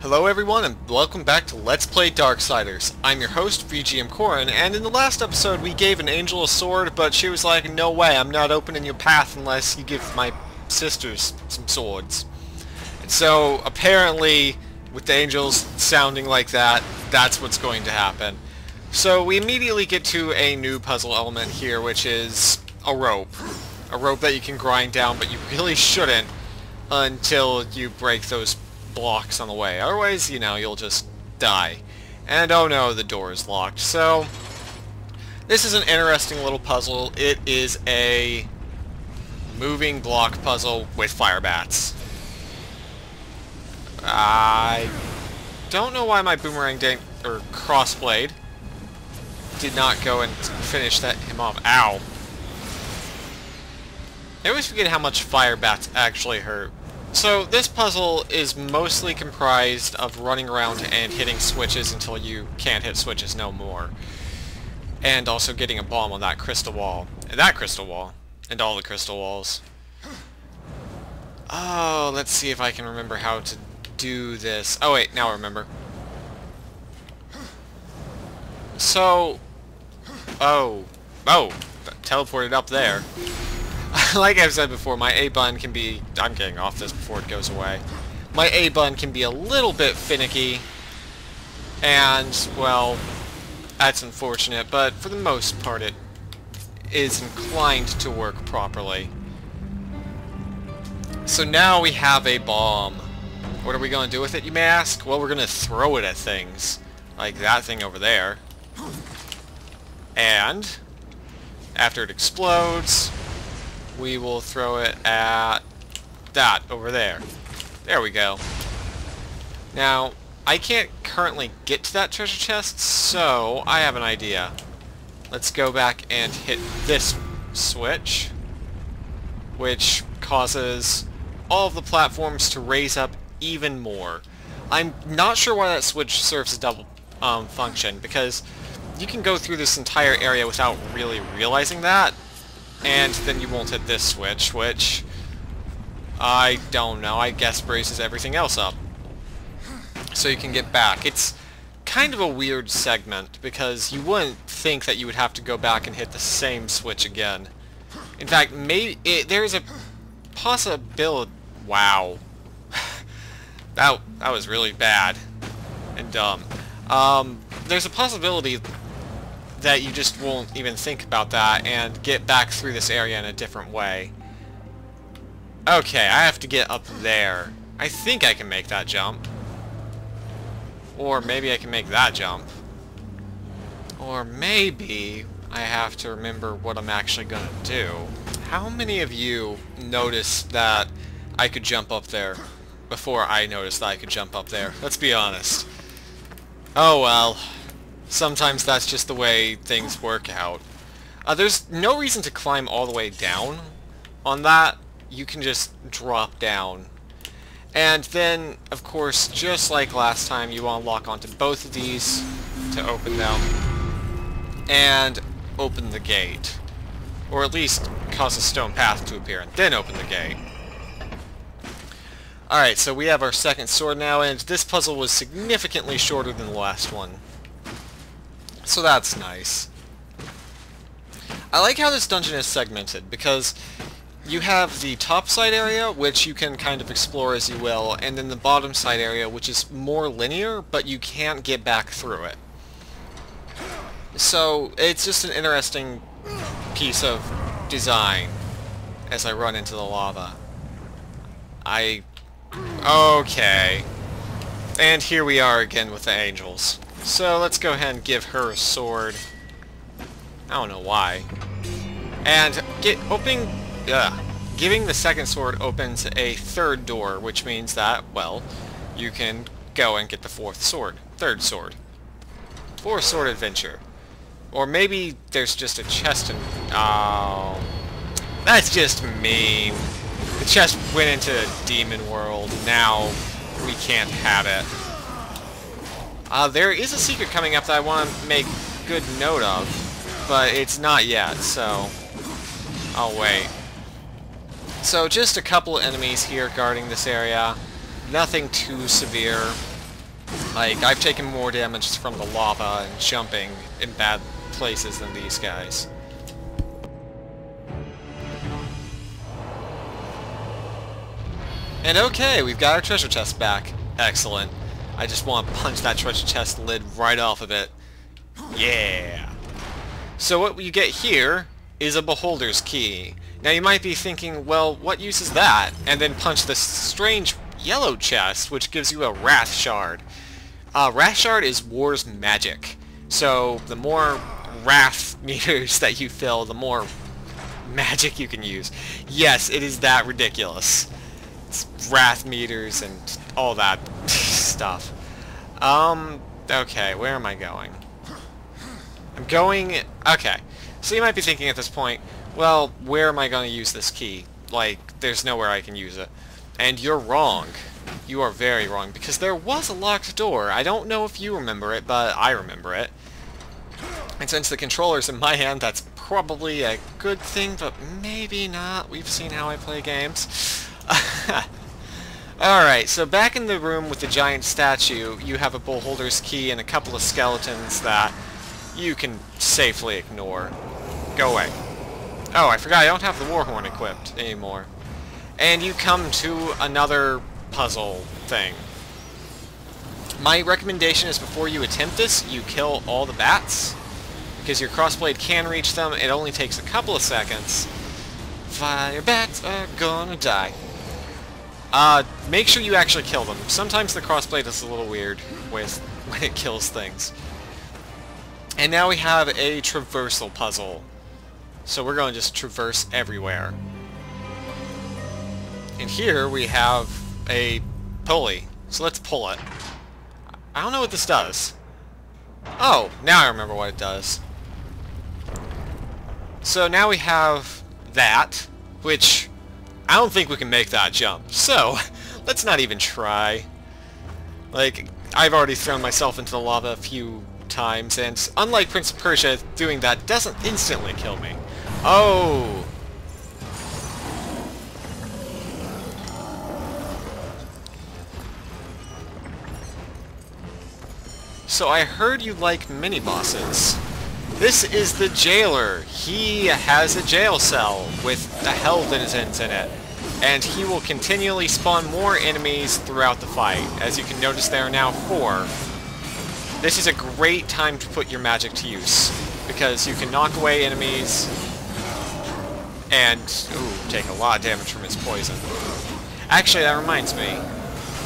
Hello everyone and welcome back to Let's Play Darksiders. I'm your host, VGMKoren, and in the last episode we gave an angel a sword, but she was like, no way, I'm not opening your path unless you give my sisters some swords. And so, apparently, with the angels sounding like that, that's what's going to happen. So we immediately get to a new puzzle element here, which is a rope. A rope that you can grind down, but you really shouldn't until you break those blocks on the way. Otherwise, you know, you'll just die. And oh no, the door is locked. So, this is an interesting little puzzle. It is a moving block puzzle with fire bats. I don't know why my boomerang or crossblade did not go and finish him off. Ow. I always forget how much fire bats actually hurt. So this puzzle is mostly comprised of running around and hitting switches until you can't hit switches no more. And also getting a bomb on that crystal wall. And that crystal wall. And all the crystal walls. Oh, let's see if I can remember how to do this. Oh wait, now I remember. So... Oh, teleported up there. Like I've said before, my A button can be... I'm getting off this before it goes away. My A button can be a little bit finicky. And, well, that's unfortunate, but for the most part it is inclined to work properly. So now we have a bomb. What are we going to do with it, you may ask? Well, we're going to throw it at things. Like that thing over there. And after it explodes, we will throw it at that over there. There we go. Now, I can't currently get to that treasure chest, so I have an idea. Let's go back and hit this switch, which causes all of the platforms to raise up even more. I'm not sure why that switch serves a double function, because you can go through this entire area without really realizing that, and then you won't hit this switch, which I don't know, I guess raises everything else up. So you can get back. It's kind of a weird segment, because you wouldn't think that you would have to go back and hit the same switch again. In fact, maybe there's a possibility... Wow. that was really bad and dumb. There's a possibility that you just won't even think about that and get back through this area in a different way. Okay, I have to get up there. I think I can make that jump. Or maybe I can make that jump. Or maybe I have to remember what I'm actually gonna do. How many of you noticed that I could jump up there before I noticed that I could jump up there? Let's be honest. Oh well. Sometimes that's just the way things work out. There's no reason to climb all the way down on that. You can just drop down. And then, of course, just like last time, you want to lock onto both of these to open them. And open the gate. Or at least cause a stone path to appear and then open the gate. Alright, so we have our second sword now, and this puzzle was significantly shorter than the last one. So that's nice. I like how this dungeon is segmented, because you have the top side area, which you can kind of explore as you will, and then the bottom side area, which is more linear, but you can't get back through it. So it's just an interesting piece of design as I run into the lava. Okay. And here we are again with the angels. So let's go ahead and give her a sword. I don't know why. And giving the second sword opens a third door, which means that, well, you can go and get the fourth sword. Third sword. Fourth sword adventure. Or maybe there's just a chest in... Oh... That's just mean. The chest went into a demon world. Now we can't have it. There is a secret coming up that I want to make good note of, but it's not yet, so I'll wait. So just a couple enemies here guarding this area. Nothing too severe. Like, I've taken more damage from the lava and jumping in bad places than these guys. And okay, we've got our treasure chest back. Excellent. I just want to punch that treasure chest lid right off of it. Yeah! So what you get here is a beholder's key. Now you might be thinking, well, what use is that? And then punch this strange yellow chest, which gives you a wrath shard. Wrath shard is war's magic. So the more wrath meters that you fill, the more magic you can use. Yes, it is that ridiculous. It's wrath meters and all that stuff. Okay, where am I going? I'm going... Okay, so you might be thinking at this point, well, where am I going to use this key? Like, there's nowhere I can use it. And you're wrong. You are very wrong, because there was a locked door. I don't know if you remember it, but I remember it. And since the controller's in my hand, that's probably a good thing, but maybe not. We've seen how I play games. Alright, so back in the room with the giant statue, you have a beholder's key and a couple of skeletons that you can safely ignore. Go away. Oh, I forgot I don't have the Warhorn equipped anymore. And you come to another puzzle thing. My recommendation is before you attempt this, you kill all the bats, because your crossblade can reach them. It only takes a couple of seconds. Fire bats are gonna die. Make sure you actually kill them. Sometimes the crossblade is a little weird with when it kills things. And now we have a traversal puzzle. So we're going to just traverse everywhere. And here we have a pulley. So let's pull it. I don't know what this does. Oh, now I remember what it does. So now we have that, which I don't think we can make that jump. So let's not even try. Like, I've already thrown myself into the lava a few times, and unlike Prince of Persia, doing that doesn't instantly kill me. Oh! So I heard you like mini-bosses. This is the jailer. He has a jail cell with a hell denizens in it. And he will continually spawn more enemies throughout the fight. As you can notice, there are now 4. This is a great time to put your magic to use, because you can knock away enemies and take a lot of damage from his poison. Actually, that reminds me.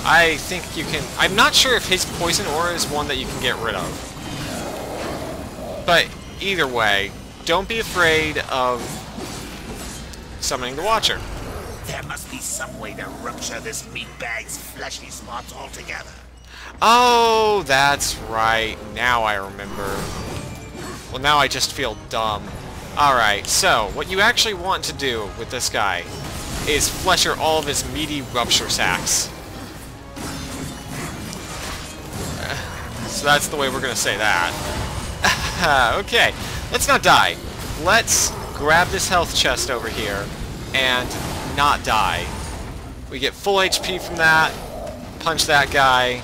I think you can... I'm not sure if his poison aura is one that you can get rid of. But either way, don't be afraid of summoning the Watcher. There must be some way to rupture this meatbag's fleshy spots altogether. Oh, that's right. Now I remember. Well, now I just feel dumb. Alright, so, what you actually want to do with this guy is flesher all of his meaty rupture sacks. So that's the way we're gonna say that. Okay, let's not die. Let's grab this health chest over here and not die. We get full HP from that, punch that guy,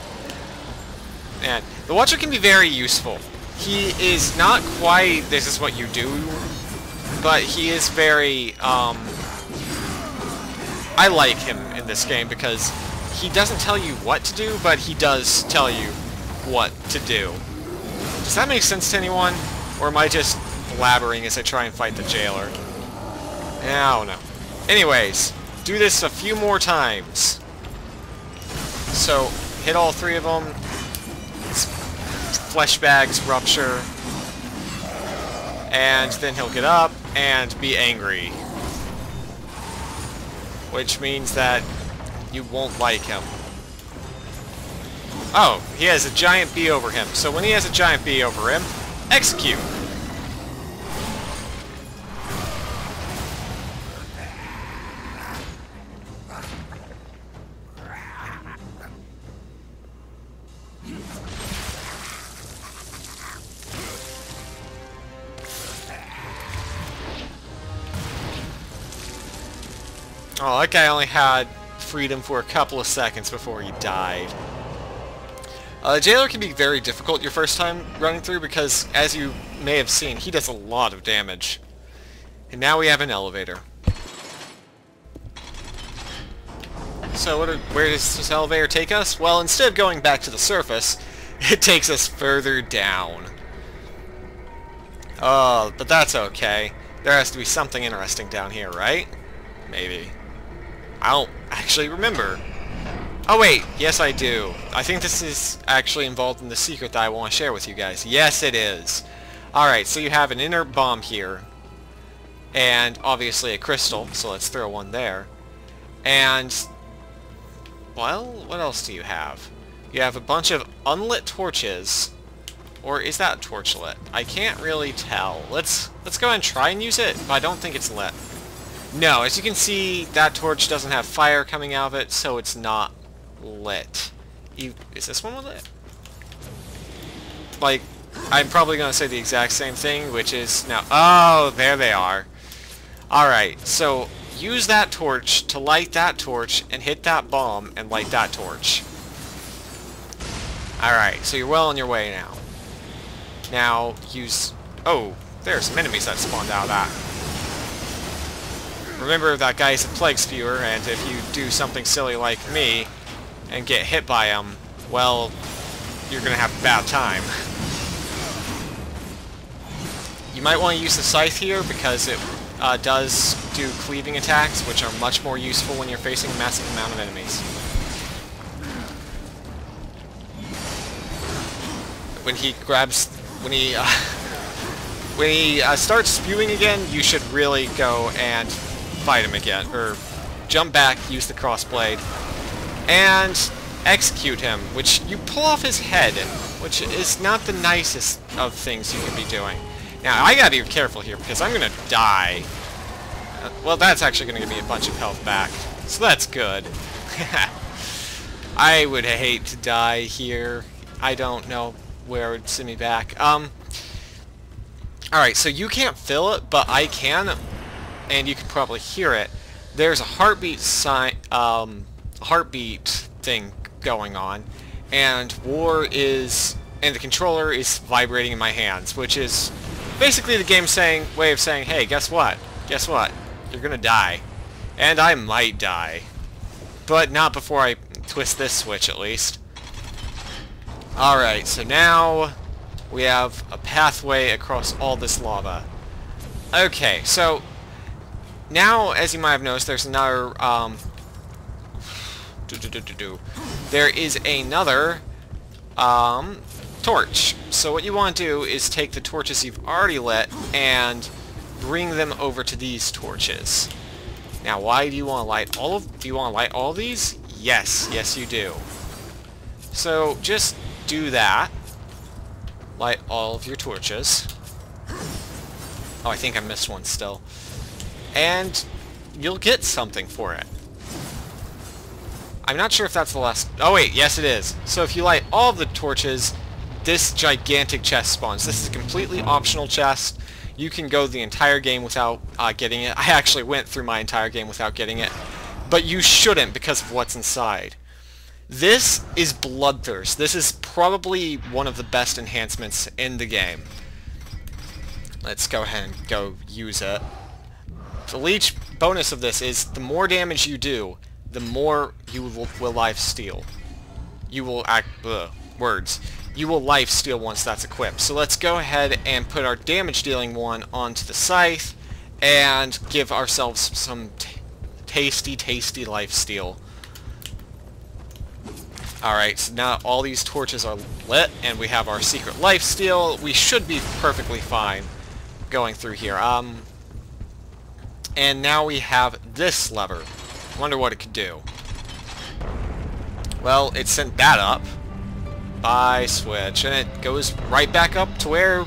and the Watcher can be very useful. He is not quite, this is what you do, but he is very, I like him in this game because he doesn't tell you what to do, but he does tell you what to do. Does that make sense to anyone? Or am I just blabbering as I try and fight the jailer? I don't know. Anyways, do this a few more times. So, hit all 3 of them. Flesh bags rupture. And then he'll get up and be angry. Which means that you won't like him. Oh, he has a giant bee over him. So when he has a giant bee over him, execute! Oh, that guy only had freedom for a couple of seconds before he died. Jailer can be very difficult your first time running through because, as you may have seen, he does a lot of damage. And now we have an elevator. So where does this elevator take us? Well, instead of going back to the surface, it takes us further down. Oh, but that's okay. There has to be something interesting down here, right? Maybe. I don't actually remember. Oh wait, yes I do. I think this is actually involved in the secret that I want to share with you guys. Yes, it is. Alright, so you have an inner bomb here. And obviously a crystal, so let's throw one there. And, well, what else do you have? You have a bunch of unlit torches. Or is that torch lit? I can't really tell. Let's go ahead and try and use it, but I don't think it's lit. No, as you can see, that torch doesn't have fire coming out of it, so it's not lit. Is this one lit? Like, I'm probably going to say the exact same thing, which is now... Oh, there they are. Alright, so use that torch to light that torch and hit that bomb and light that torch. Alright, so you're well on your way now. Now, use... Oh, there's some enemies that spawned out of that. Remember, that guy's a plague spewer, and if you do something silly like me and get hit by him, well, you're going to have a bad time. You might want to use the scythe here because it does do cleaving attacks, which are much more useful when you're facing a massive amount of enemies. When he grabs... When he starts spewing again, you should really go and fight him again. Or jump back, use the crossblade, and execute him, which you pull off his head, which is not the nicest of things you can be doing. Now, I gotta be careful here, because I'm gonna die. Well, that's actually gonna give me a bunch of health back, so that's good. I would hate to die here. I don't know where it would send me back. Alright, so you can't feel it, but I can, and you can probably hear it. There's a heartbeat sign, heartbeat thing going on, and the controller is vibrating in my hands, which is basically the game's way of saying, hey, guess what? Guess what? You're gonna die. And I might die. But not before I twist this switch, at least. Alright, so now we have a pathway across all this lava. Okay, so now, as you might have noticed, there's another, there is another, torch. So what you want to do is take the torches you've already lit and bring them over to these torches. Now, why do you want to light all of... Do you want to light all of these? Yes. Yes, you do. So, just do that. Light all of your torches. Oh, I think I missed one still. And you'll get something for it. I'm not sure if that's the last... Oh, wait. Yes, it is. So, if you light all of the torches, this gigantic chest spawns. This is a completely optional chest. You can go the entire game without getting it. I actually went through my entire game without getting it. But you shouldn't because of what's inside. This is Bloodthirst. This is probably one of the best enhancements in the game. Let's go ahead and go use it. The leech bonus of this is the more damage you do, the more you will life-steal. You will words. You will life-steal once that's equipped. So let's go ahead and put our damage-dealing one onto the scythe and give ourselves some tasty, tasty life-steal. Alright, so now all these torches are lit, and we have our secret life-steal. We should be perfectly fine going through here. And now we have this lever. Wonder what it could do. Well, it sent that up by switch, and it goes right back up to where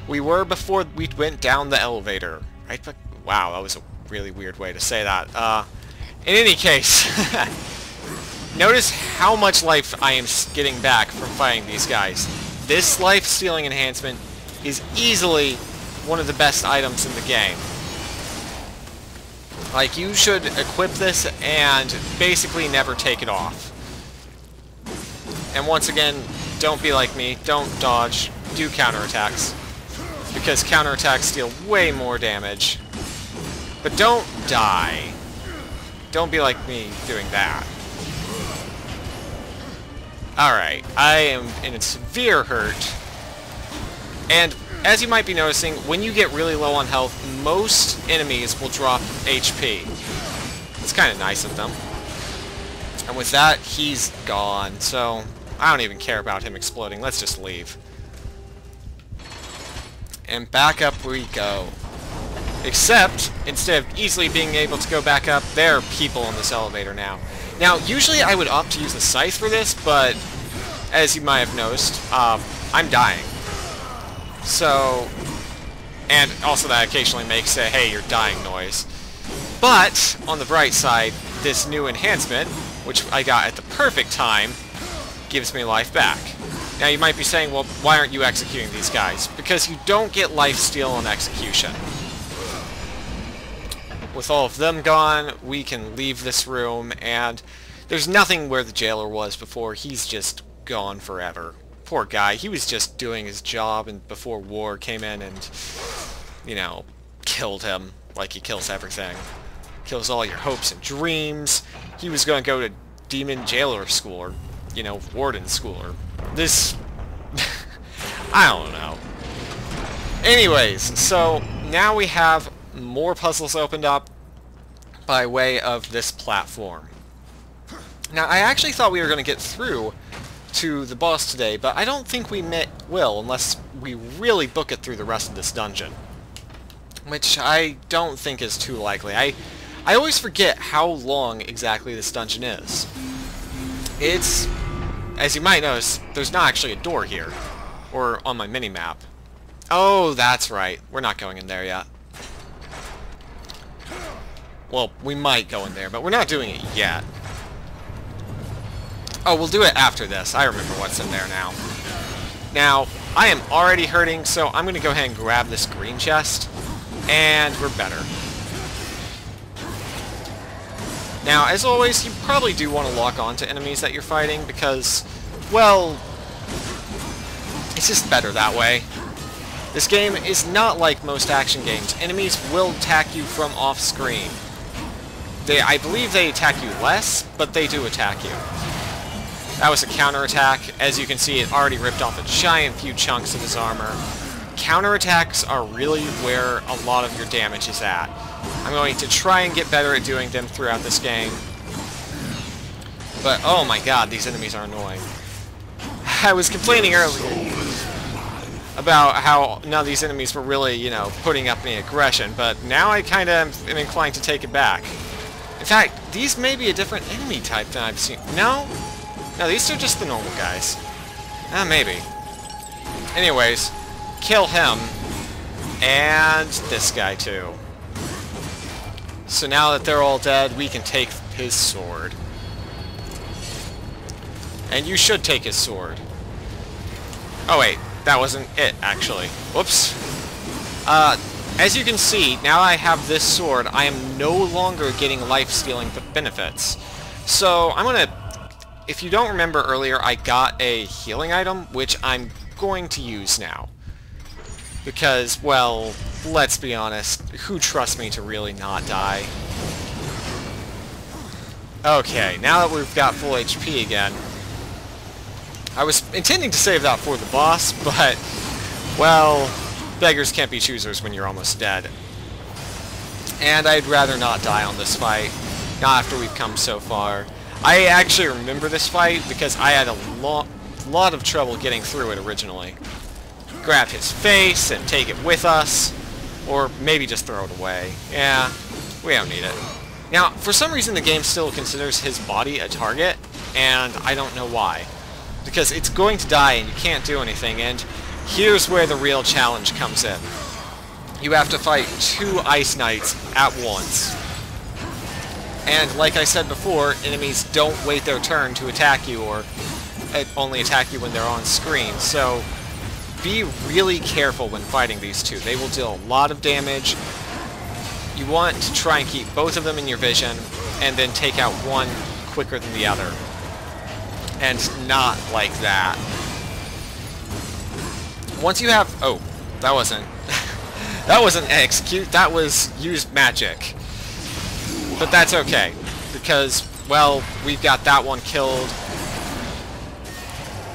we were before we went down the elevator. Right back. Wow, that was a really weird way to say that. In any case, notice how much life I am getting back from fighting these guys. This life-stealing enhancement is easily one of the best items in the game. Like, you should equip this and basically never take it off. And once again, don't be like me. Don't dodge. Do counterattacks. Because counterattacks deal way more damage. But don't die. Don't be like me doing that. Alright, I am in a severe hurt. And as you might be noticing, when you get really low on health, most enemies will drop HP. It's kind of nice of them. And with that, he's gone. So, I don't even care about him exploding. Let's just leave. And back up we go. Except, instead of easily being able to go back up, there are people in this elevator now. Now, usually I would opt to use the scythe for this, but as you might have noticed, I'm dying. So, and also that occasionally makes a "hey, you're dying" noise. But, on the bright side, this new enhancement, which I got at the perfect time, gives me life back. Now you might be saying, well, why aren't you executing these guys? Because you don't get lifesteal on execution. With all of them gone, we can leave this room, and there's nothing where the jailer was before. He's just gone forever. Poor guy. He was just doing his job, and before war came in and, you know, killed him like he kills everything. Kills all your hopes and dreams. He was going to go to demon jailer school, or, you know, warden school, or this... I don't know. Anyways, so now we have more puzzles opened up by way of this platform. Now, I actually thought we were going to get through to the boss today, but I don't think we will unless we really book it through the rest of this dungeon. Which I don't think is too likely. I always forget how long exactly this dungeon is. It's, as you might notice, there's not actually a door here, or on my mini-map. Oh, that's right. We're not going in there yet. Well, we might go in there, but we're not doing it yet. Oh, we'll do it after this. I remember what's in there now. Now, I am already hurting, so I'm going to go ahead and grab this green chest, and we're better. Now, as always, you probably do want to lock on to enemies that you're fighting, because, well, it's just better that way. This game is not like most action games. Enemies will attack you from off-screen. I believe they attack you less, but they do attack you. That was a counterattack. As you can see, it already ripped off a giant few chunks of his armor. Counterattacks are really where a lot of your damage is at. I'm going to try and get better at doing them throughout this game. But, oh my god, these enemies are annoying. I was complaining earlier about how none of these enemies were really, you know, putting up any aggression, but now I kind of am inclined to take it back. In fact, these may be a different enemy type than I've seen. No? No, these are just the normal guys. Maybe. Anyways, kill him, and this guy too. So now that they're all dead, we can take his sword. And you should take his sword. Oh wait, that wasn't it, actually. Whoops. As you can see, now I have this sword, I am no longer getting life-stealing benefits. So, I'm gonna... If you don't remember earlier, I got a healing item, which I'm going to use now. Because, well, let's be honest, who trusts me to really not die? Okay, now that we've got full HP again, I was intending to save that for the boss, but, well, beggars can't be choosers when you're almost dead. And I'd rather not die on this fight, not after we've come so far. I actually remember this fight because I had a lot of trouble getting through it originally. Grab his face and take it with us, or maybe just throw it away. Yeah, we don't need it. Now, for some reason the game still considers his body a target, and I don't know why. Because it's going to die and you can't do anything, and here's where the real challenge comes in. You have to fight 2 Ice Knights at once. And like I said before, enemies don't wait their turn to attack you, or only attack you when they're on screen, so be really careful when fighting these two. They will deal a lot of damage. You want to try and keep both of them in your vision, and then take out one quicker than the other. And not like that. once you have... Oh, that wasn't... that wasn't execute, that was use magic. But that's okay, because, well, we've got that one killed.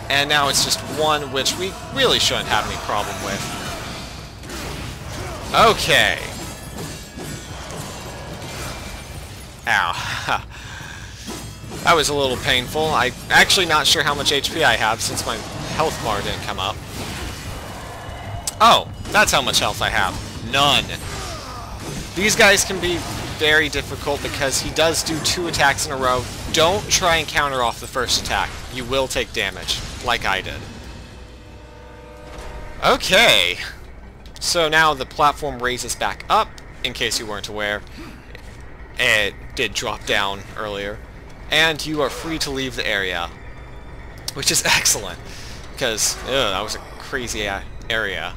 And now it's just one which we really shouldn't have any problem with. Okay. Ow. That was a little painful. I'm actually not sure how much HP I have since my health bar didn't come up. Oh, that's how much health I have. None. These guys can be very difficult because he does do 2 attacks in a row. Don't try and counter off the first attack. You will take damage, like I did. Okay. So now the platform raises back up, in case you weren't aware. It did drop down earlier. And you are free to leave the area. Which is excellent. Because, that was a crazy area.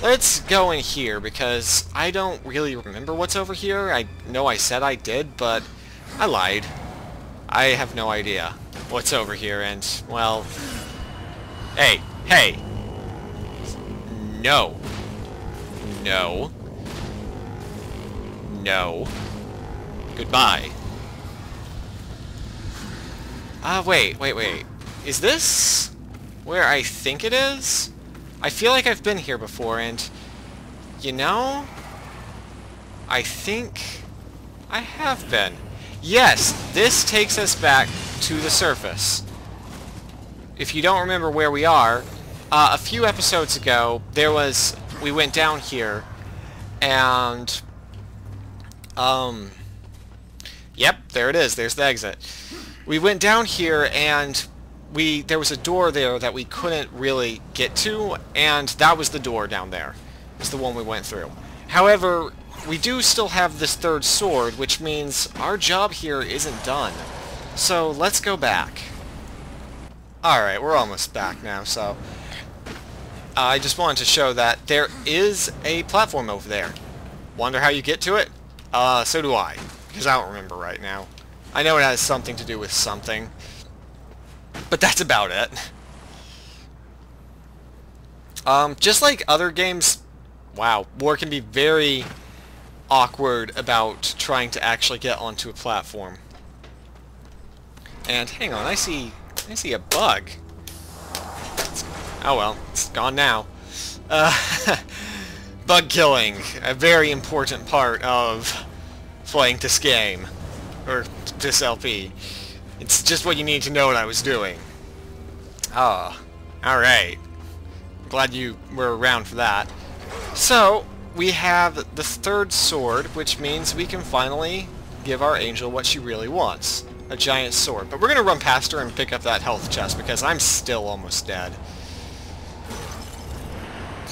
Let's go in here, because I don't really remember what's over here. I know I said I did, but I lied. I have no idea what's over here, and, well... Hey! Hey! No. No. No. Goodbye. Wait. Is this where I think it is? I feel like I've been here before, and, you know, I think I have been. Yes, this takes us back to the surface. If you don't remember where we are, a few episodes ago, we went down here, and, yep, there it is, there's the exit. We went down here, and there was a door there that we couldn't really get to, and that was the door down there. It's the one we went through. However, we do still have this third sword, which means our job here isn't done. So let's go back. Alright, we're almost back now, so... I just wanted to show that there is a platform over there. Wonder how you get to it? So do I, because I don't remember right now. I know it has something to do with something. But that's about it. Just like other games, wow, War can be very awkward about trying to actually get onto a platform. And hang on, I see a bug. Oh well, it's gone now. Bug killing, a very important part of playing this game, or this LP. It's just what you need to know what I was doing. Ah, alright. Glad you were around for that. So, we have the third sword, which means we can finally give our angel what she really wants. A giant sword. But we're going to run past her and pick up that health chest, because I'm still almost dead.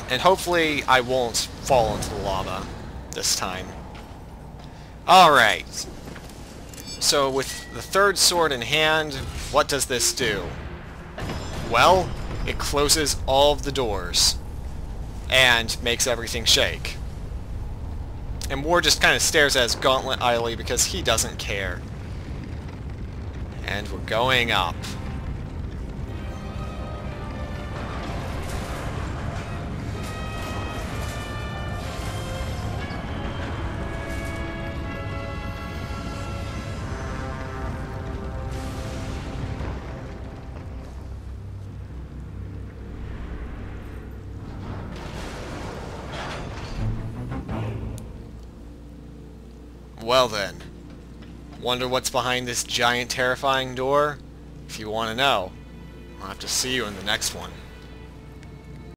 And hopefully I won't fall into the lava this time. Alright. So with the third sword in hand, what does this do? Well, it closes all of the doors and makes everything shake. And War just kind of stares at his gauntlet idly because he doesn't care. And we're going up. Well then, wonder what's behind this giant terrifying door? If you want to know, I'll have to see you in the next one.